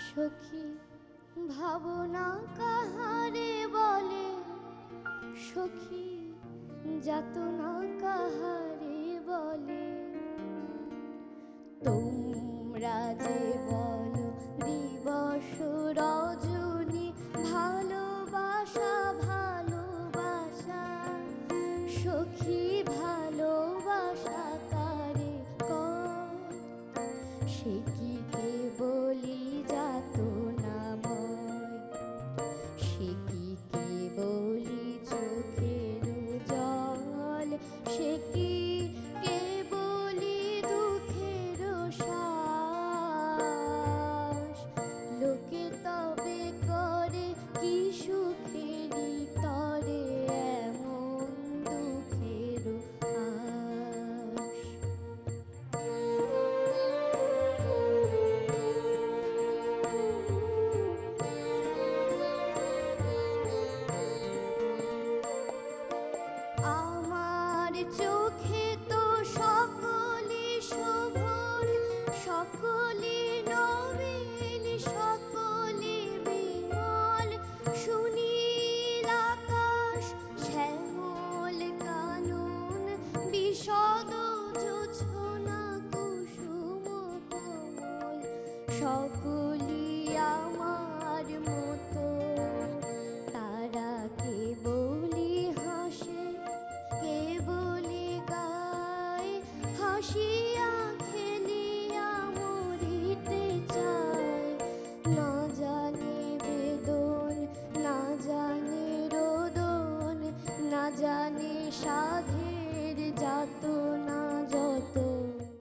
সখী ভাবনা কাহারে বলে, সখী যাতনা কাহারে বলে। তোমরা যে বলো দিবস রজনী ভালোবাসা ভালোবাসা, সখী ভালোবাসা কারে কয়, সে কি কেবলি যাত